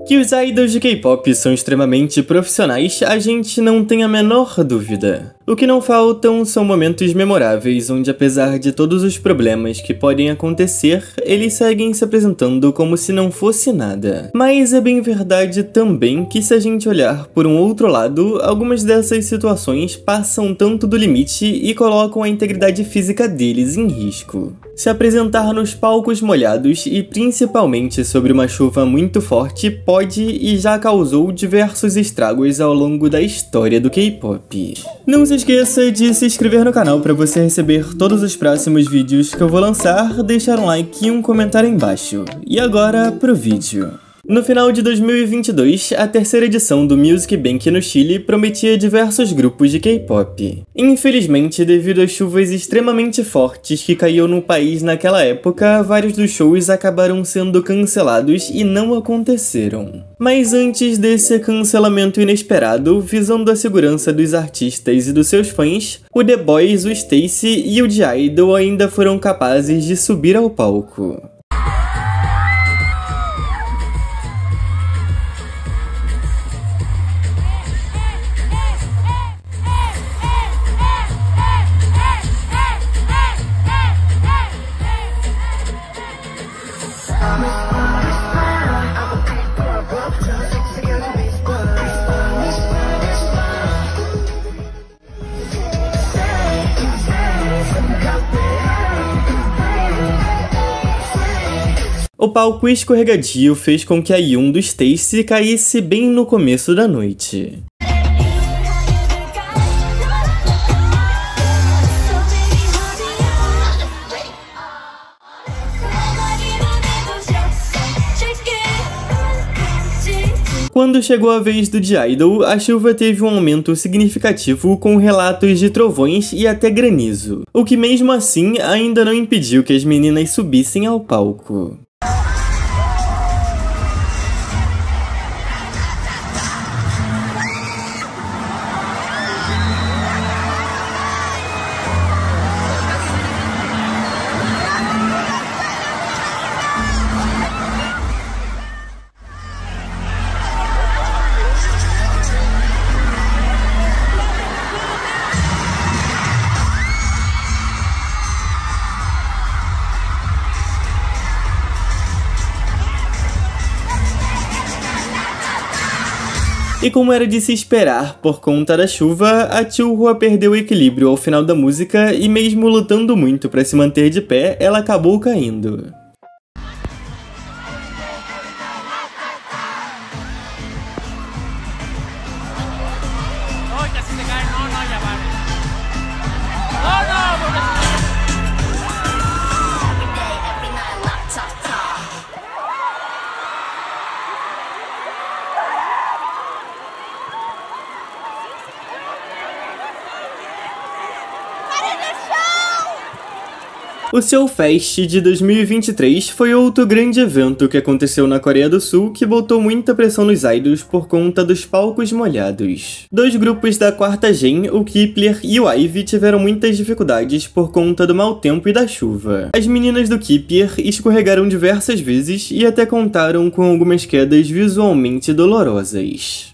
Que os idols de K-pop são extremamente profissionais, a gente não tem a menor dúvida. O que não faltam são momentos memoráveis onde, apesar de todos os problemas que podem acontecer, eles seguem se apresentando como se não fosse nada. Mas é bem verdade também que, se a gente olhar por um outro lado, algumas dessas situações passam tanto do limite e colocam a integridade física deles em risco. Se apresentar nos palcos molhados e principalmente sobre uma chuva muito forte pode e já causou diversos estragos ao longo da história do K-pop. Não se esqueça de se inscrever no canal para você receber todos os próximos vídeos que eu vou lançar, deixar um like e um comentário aí embaixo. E agora pro vídeo. No final de 2022, a terceira edição do Music Bank no Chile prometia diversos grupos de K-pop. Infelizmente, devido às chuvas extremamente fortes que caíam no país naquela época, vários dos shows acabaram sendo cancelados e não aconteceram. Mas antes desse cancelamento inesperado, visando a segurança dos artistas e dos seus fãs, o The Boys, o STAYC e o G-Idol ainda foram capazes de subir ao palco. O palco escorregadio fez com que a Yoon do STAYC caísse bem no começo da noite. Quando chegou a vez do G-Idol, a chuva teve um aumento significativo com relatos de trovões e até granizo, o que mesmo assim ainda não impediu que as meninas subissem ao palco. E como era de se esperar por conta da chuva, a Chulhwa perdeu o equilíbrio ao final da música e mesmo lutando muito para se manter de pé, ela acabou caindo. O Seoul Fest de 2023 foi outro grande evento que aconteceu na Coreia do Sul que botou muita pressão nos idols por conta dos palcos molhados. Dois grupos da quarta gen, o Kep1er e o IVE, tiveram muitas dificuldades por conta do mau tempo e da chuva. As meninas do Kep1er escorregaram diversas vezes e até contaram com algumas quedas visualmente dolorosas.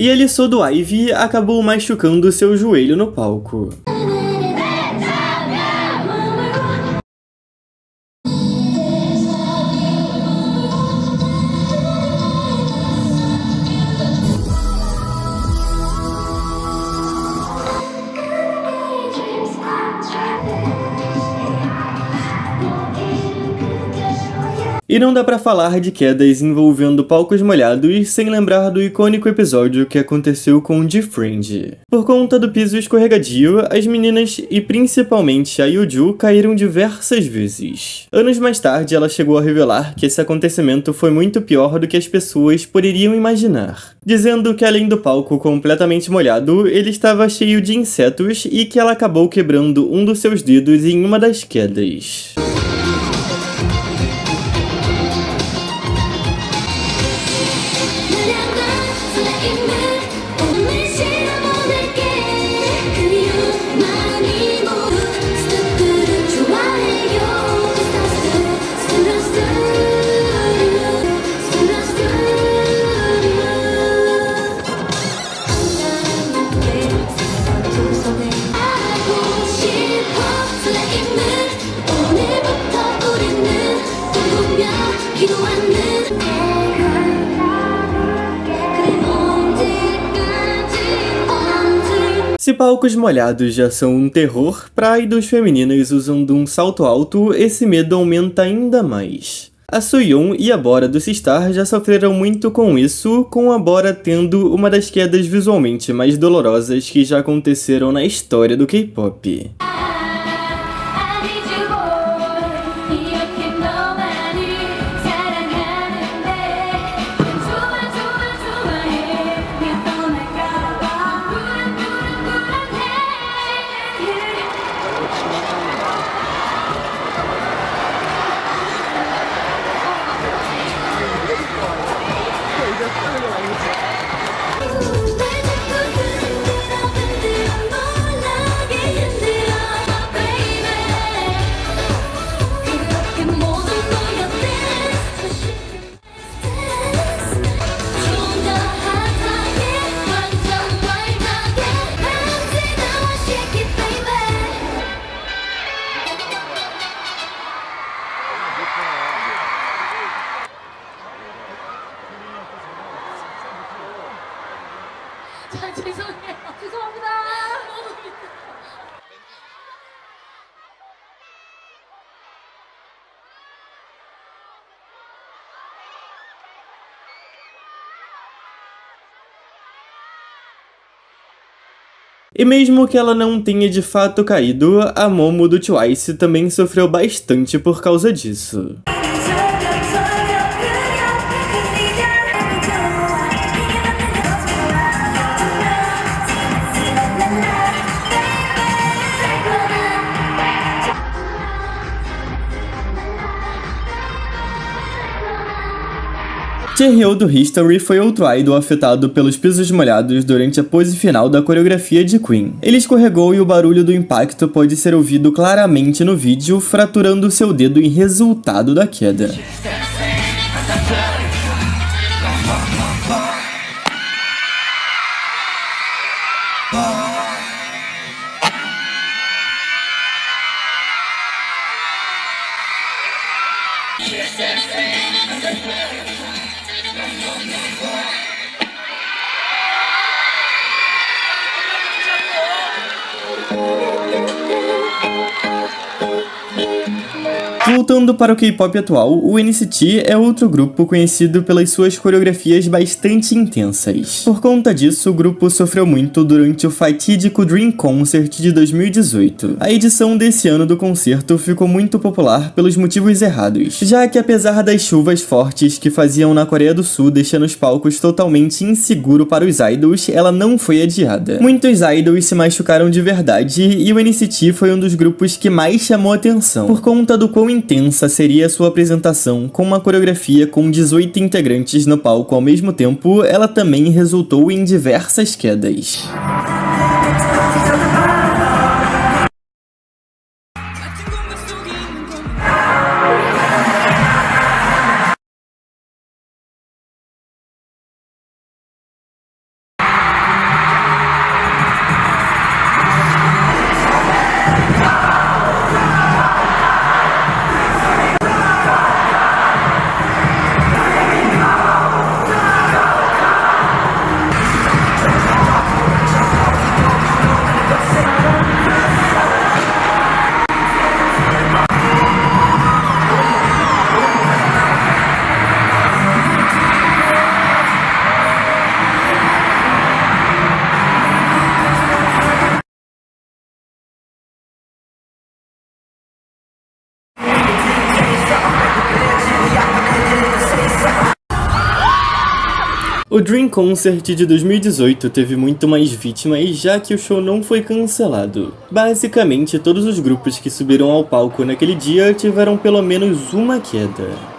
E a Lee do IVE acabou machucando seu joelho no palco. E não dá pra falar de quedas envolvendo palcos molhados sem lembrar do icônico episódio que aconteceu com The Friend. Por conta do piso escorregadio, as meninas e principalmente a Yuju caíram diversas vezes. Anos mais tarde, ela chegou a revelar que esse acontecimento foi muito pior do que as pessoas poderiam imaginar, dizendo que além do palco completamente molhado, ele estava cheio de insetos e que ela acabou quebrando um dos seus dedos em uma das quedas. Se palcos molhados já são um terror, pra idols femininas usando um salto alto, esse medo aumenta ainda mais. A Suyeon e a Bora do Sistar já sofreram muito com isso, com a Bora tendo uma das quedas visualmente mais dolorosas que já aconteceram na história do K-pop. 죄송합니다. E mesmo que ela não tenha de fato caído, a Momo do Twice também sofreu bastante por causa disso. Chaeryeol do History foi outro idol afetado pelos pisos molhados durante a pose final da coreografia de Queen. Ele escorregou e o barulho do impacto pode ser ouvido claramente no vídeo, fraturando seu dedo em resultado da queda. Voltando para o K-pop atual, o NCT é outro grupo conhecido pelas suas coreografias bastante intensas. Por conta disso, o grupo sofreu muito durante o fatídico Dream Concert de 2018. A edição desse ano do concerto ficou muito popular pelos motivos errados, já que apesar das chuvas fortes que faziam na Coreia do Sul deixando os palcos totalmente inseguro para os idols, ela não foi adiada. Muitos idols se machucaram de verdade e o NCT foi um dos grupos que mais chamou atenção, por conta do quão intensa seria a sua apresentação. Com uma coreografia com 18 integrantes no palco ao mesmo tempo, ela também resultou em diversas quedas. O Dream Concert de 2018 teve muito mais vítimas, já que o show não foi cancelado. Basicamente, todos os grupos que subiram ao palco naquele dia tiveram pelo menos uma queda.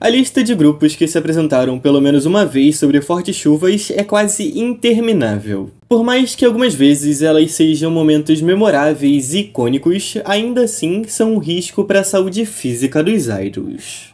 A lista de grupos que se apresentaram pelo menos uma vez sobre fortes chuvas é quase interminável. Por mais que algumas vezes elas sejam momentos memoráveis e icônicos, ainda assim são um risco para a saúde física dos idols.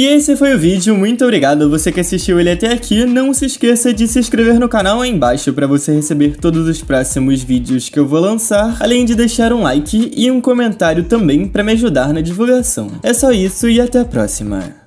E esse foi o vídeo, muito obrigado a você que assistiu ele até aqui. Não se esqueça de se inscrever no canal aí embaixo para você receber todos os próximos vídeos que eu vou lançar, além de deixar um like e um comentário também para me ajudar na divulgação. É só isso e até a próxima.